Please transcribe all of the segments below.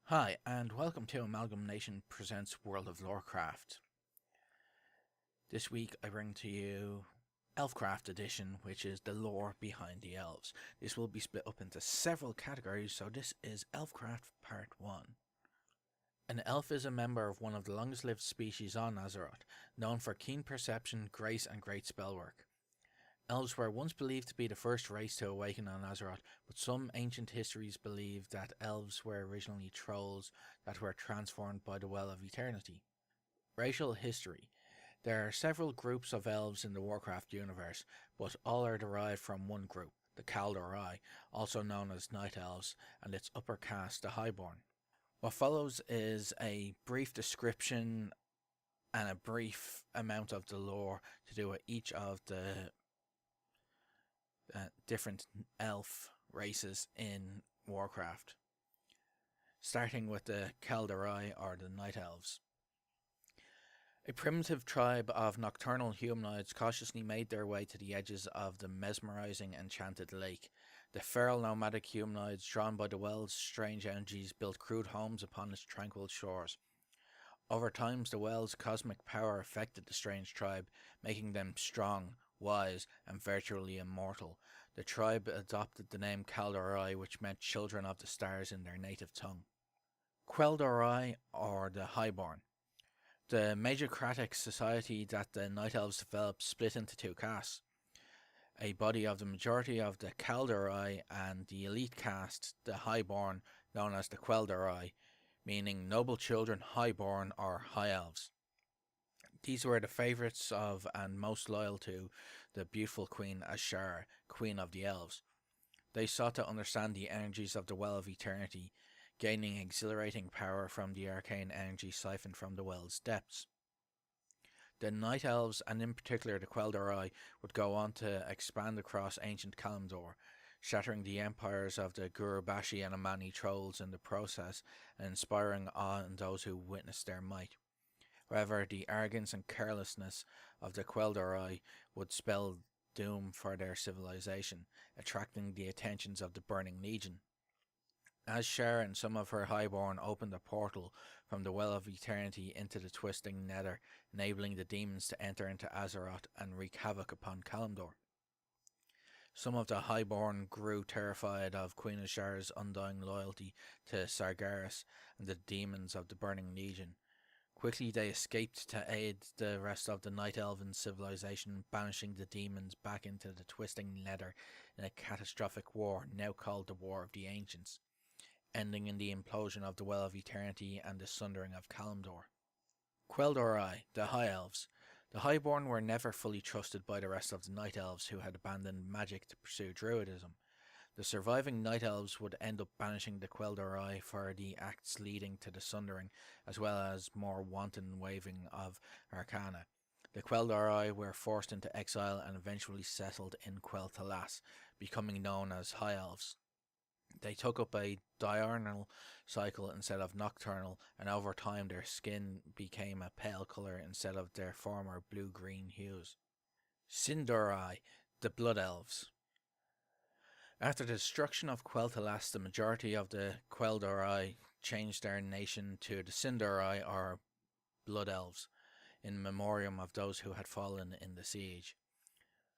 Hi, and welcome to Amalgam Nation Presents World of Lorecraft. This week I bring to you Elfcraft Edition, which is the lore behind the elves. This will be split up into several categories, so this is Elfcraft Part 1. An elf is a member of one of the longest lived species on Azeroth, known for keen perception, grace and great spellwork. Elves were once believed to be the first race to awaken on Azeroth, but some ancient histories believe that elves were originally trolls that were transformed by the Well of Eternity. Racial history. There are several groups of elves in the Warcraft universe, but all are derived from one group, the Kaldorei, also known as Night Elves, and its upper caste, the Highborn. What follows is a brief description and a brief amount of the lore to do with each of the different elf races in Warcraft, starting with the Kaldorei or the Night Elves. A primitive tribe of nocturnal humanoids cautiously made their way to the edges of the mesmerizing enchanted lake. The feral nomadic humanoids, drawn by the well's strange energies, built crude homes upon its tranquil shores. Over time, the well's cosmic power affected the strange tribe, making them strong, wise, and virtually immortal. The tribe adopted the name Kaldorei, which meant children of the stars in their native tongue. Kaldorei, or the Highborn. The magocratic society that the Night Elves developed split into two castes. A body of the majority of the Kaldorei and the elite caste, the Highborn, known as the Kaldorei, meaning noble children, highborn, or High Elves. These were the favourites of and most loyal to the beautiful Queen Azshara, Queen of the Elves. They sought to understand the energies of the Well of Eternity, gaining exhilarating power from the arcane energy siphoned from the well's depths. The Night Elves, and in particular the Kaldorei, would go on to expand across ancient Kalimdor, shattering the empires of the Gurubashi and Amani trolls in the process, and inspiring awe in those who witnessed their might. However, the arrogance and carelessness of the Kaldorei would spell doom for their civilization, attracting the attentions of the Burning Legion. Azshara and some of her Highborn opened a portal from the Well of Eternity into the twisting nether, enabling the demons to enter into Azeroth and wreak havoc upon Kalimdor. Some of the Highborn grew terrified of Queen Azshara's undying loyalty to Sargeras and the demons of the Burning Legion. Quickly they escaped to aid the rest of the Night Elven civilization, banishing the demons back into the twisting nether in a catastrophic war now called the War of the Ancients, ending in the implosion of the Well of Eternity and the sundering of Kalimdor. Kaldorei, the High Elves. The Highborn were never fully trusted by the rest of the Night Elves, who had abandoned magic to pursue druidism. The surviving Night Elves would end up banishing the Kaldorei for the acts leading to the sundering, as well as more wanton waving of arcana. The Kaldorei were forced into exile and eventually settled in Quel'Thalas, becoming known as High Elves. They took up a diurnal cycle instead of nocturnal, and over time their skin became a pale colour instead of their former blue-green hues. Cinder, the Blood Elves. After the destruction of Quel'Thalas, the majority of the Kaldorei changed their nation to the Cinder, or Blood Elves, in memoriam of those who had fallen in the siege.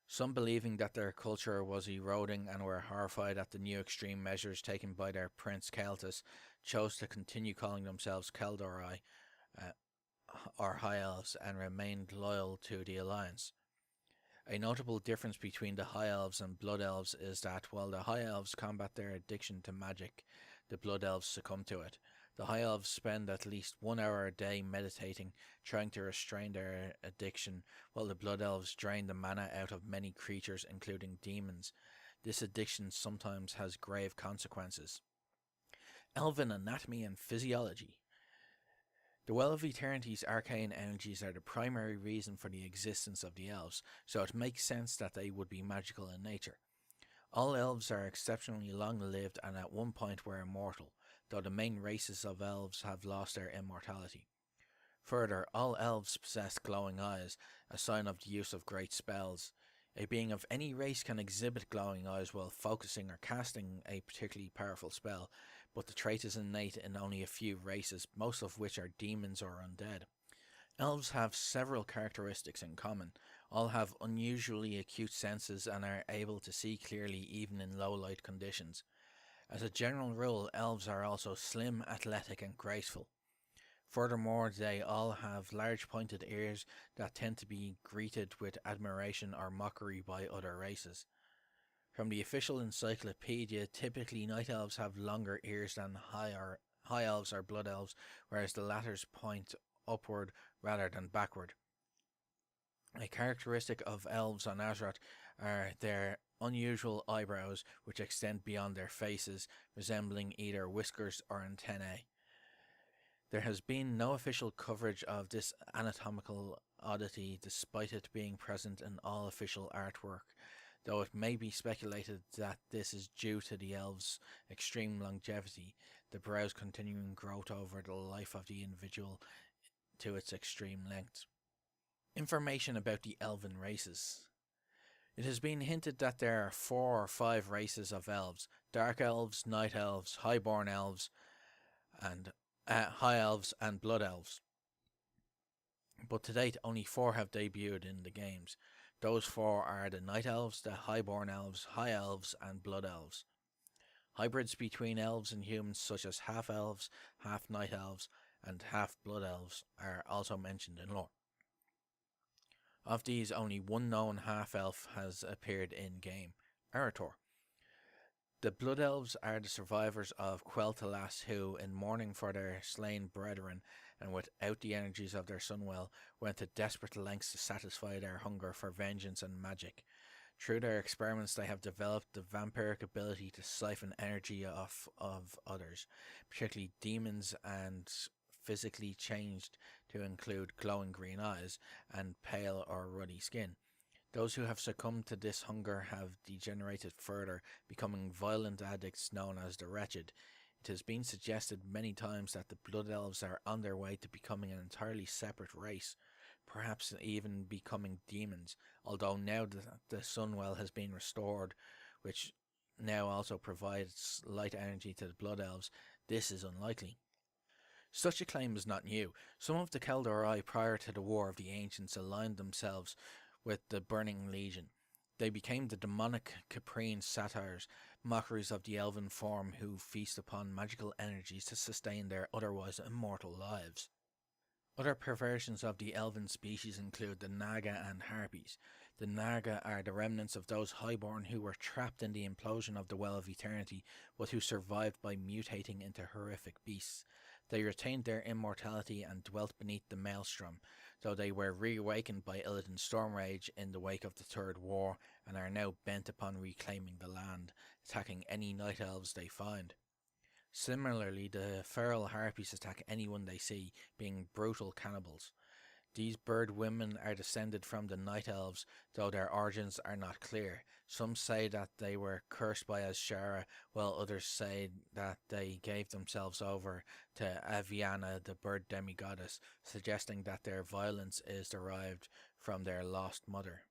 Some, believing that their culture was eroding and were horrified at the new extreme measures taken by their Prince Keltis, chose to continue calling themselves Kaldorei, or High Elves, and remained loyal to the Alliance. A notable difference between the High Elves and Blood Elves is that while the High Elves combat their addiction to magic, the Blood Elves succumb to it. The High Elves spend at least 1 hour a day meditating, trying to restrain their addiction, while the Blood Elves drain the mana out of many creatures, including demons. This addiction sometimes has grave consequences. Elven Anatomy and Physiology. The Well of Eternity's arcane energies are the primary reason for the existence of the elves, so it makes sense that they would be magical in nature. All elves are exceptionally long-lived and at one point were immortal, though the main races of elves have lost their immortality. Further, all elves possess glowing eyes, a sign of the use of great spells. A being of any race can exhibit glowing eyes while focusing or casting a particularly powerful spell, but the trait is innate in only a few races, most of which are demons or undead. Elves have several characteristics in common. All have unusually acute senses and are able to see clearly even in low light conditions. As a general rule, elves are also slim, athletic, and graceful. Furthermore, they all have large pointed ears that tend to be greeted with admiration or mockery by other races. From the official encyclopedia, typically night elves have longer ears than high elves or blood elves, whereas the latter's point upward rather than backward. A characteristic of elves on Azeroth are their unusual eyebrows, which extend beyond their faces, resembling either whiskers or antennae. There has been no official coverage of this anatomical oddity, despite it being present in all official artwork, though it may be speculated that this is due to the elves' extreme longevity, the brows continuing growth over the life of the individual to its extreme length. Information about the Elven Races. It has been hinted that there are 4 or 5 races of elves: Dark Elves, Night Elves, Highborn Elves, and High Elves and Blood Elves. But to date, only 4 have debuted in the games. Those 4 are the Night Elves, the Highborn Elves, High Elves, and Blood Elves. Hybrids between elves and humans, such as half elves, half night elves, and half blood elves, are also mentioned in lore. Of these, only one known half-elf has appeared in-game, Arator. The Blood Elves are the survivors of Quel'Thalas who, in mourning for their slain brethren and without the energies of their sunwell, went to desperate lengths to satisfy their hunger for vengeance and magic. Through their experiments, they have developed the vampiric ability to siphon energy off of others, particularly demons, and physically changed to include glowing green eyes and pale or ruddy skin. Those who have succumbed to this hunger have degenerated further, becoming violent addicts known as the Wretched. It has been suggested many times that the Blood Elves are on their way to becoming an entirely separate race, perhaps even becoming demons, although now that the Sunwell has been restored, which now also provides light energy to the Blood Elves, this is unlikely. Such a claim is not new. Some of the Kaldorei prior to the War of the Ancients aligned themselves with the Burning Legion. They became the demonic Caprine satyrs, mockeries of the elven form who feast upon magical energies to sustain their otherwise immortal lives. Other perversions of the elven species include the Naga and Harpies. The Naga are the remnants of those highborn who were trapped in the implosion of the Well of Eternity, but who survived by mutating into horrific beasts. They retained their immortality and dwelt beneath the Maelstrom, though they were reawakened by Illidan's Stormrage in the wake of the Third War, and are now bent upon reclaiming the land, attacking any night elves they find. Similarly, the feral harpies attack anyone they see, being brutal cannibals. These bird women are descended from the night elves, though their origins are not clear. Some say that they were cursed by Azshara, while others say that they gave themselves over to Aviana, the bird demigoddess, suggesting that their violence is derived from their lost mother.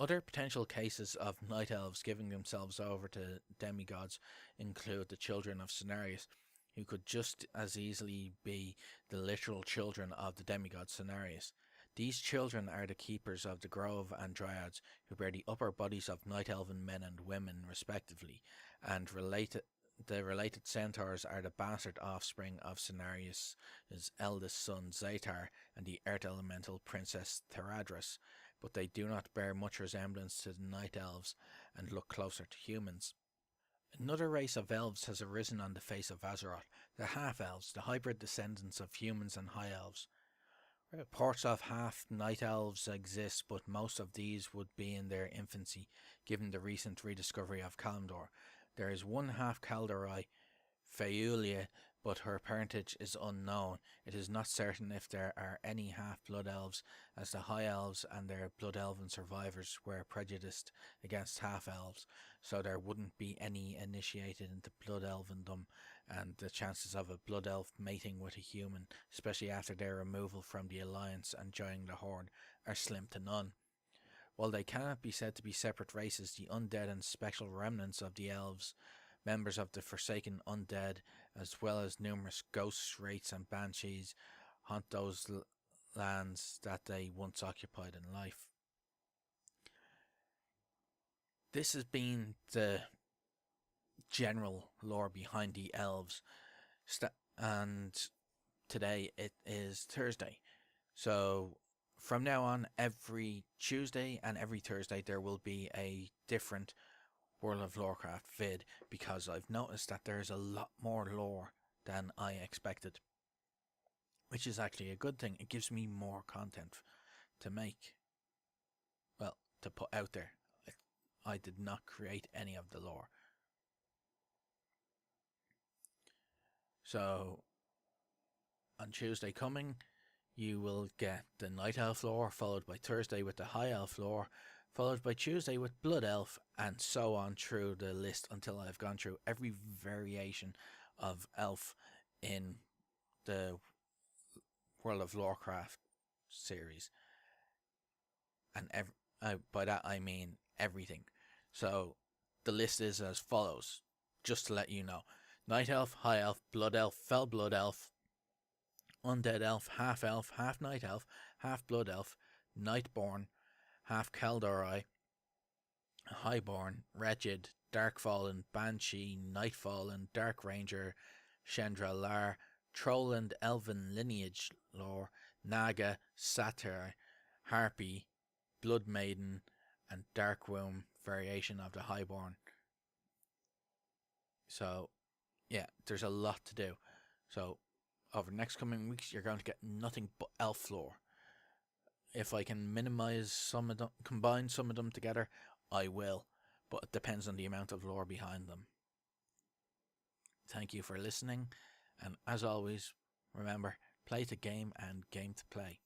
Other potential cases of night elves giving themselves over to demigods include the children of Cenarius, who could just as easily be the literal children of the demigod Cenarius. These children are the keepers of the grove and dryads, who bear the upper bodies of night elven men and women respectively, and the related centaurs are the bastard offspring of Cenarius' eldest son Zatar and the earth elemental princess Theradris, but they do not bear much resemblance to the night elves and look closer to humans. Another race of elves has arisen on the face of Azeroth, the half-elves, the hybrid descendants of humans and high elves. Reports of half-night elves exist, but most of these would be in their infancy, given the recent rediscovery of Kalimdor. There is one half-Kaldorei, Feulia, but her parentage is unknown. It is not certain if there are any half-blood elves, as the high elves and their blood elven survivors were prejudiced against half-elves, so there wouldn't be any initiated into blood elvendom, and the chances of a blood elf mating with a human, especially after their removal from the Alliance and joining the Horde, are slim to none. While they cannot be said to be separate races, the undead and spectral remnants of the elves members of the Forsaken Undead, as well as numerous ghosts, wraiths, and banshees, haunt those lands that they once occupied in life. This has been the general lore behind the elves, and today it is Thursday. So from now on, every Tuesday and every Thursday there will be a different World of Lorecraft vid, because I've noticed that there's a lot more lore than I expected, which is actually a good thing. It gives me more content to make, well, to put out there. I did not create any of the lore. So on Tuesday coming, you will get the Night Elf lore, followed by Thursday with the High Elf lore, followed by Tuesday with Blood Elf, and so on through the list until I've gone through every variation of elf in the World of Lorecraft series. And by that I mean everything. So the list is as follows, just to let you know: Night Elf, High Elf, Blood Elf, Fell Blood Elf, Undead Elf, Half Night Elf, Half Blood Elf, Nightborn, Half Kaldorei, Highborn, Wretched, Darkfallen, Banshee, Nightfallen, Dark Ranger, Chandra Lar, Troll and Elven Lineage lore, Naga, Satyr, Harpy, Blood Maiden, and Dark Womb variation of the Highborn. So, yeah, there's a lot to do. So, over the next coming weeks, you're going to get nothing but elf lore. If I can minimize some of them, combine some of them together, I will. But it depends on the amount of lore behind them. Thank you for listening, and as always, remember, play to game and game to play.